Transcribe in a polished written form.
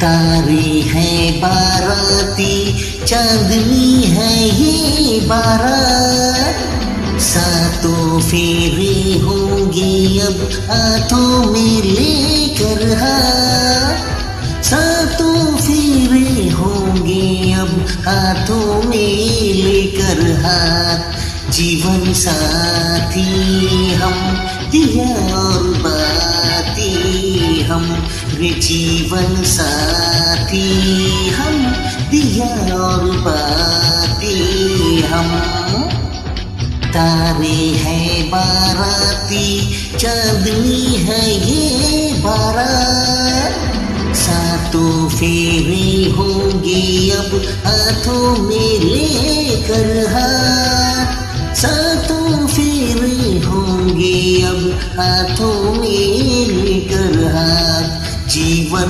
तारे हैं बाराती, चांदनी है ये बारात, सातों फेरे होंगे अब हाथों में लेकर हाथ, सातों फेरे होंगे अब हाथों में लेकर हाथ। जीवन साथी हम दिया और बाती हम, रे जीवन साथी हम दिया और बाती हम। तारे हैं बाराती, चांदनी है ये बारात, सातों फेरे होंगे अब हाथों में लेकर हाथ, सातों फेरे होंगे अब हाथों में लेकर हाथ। जीवन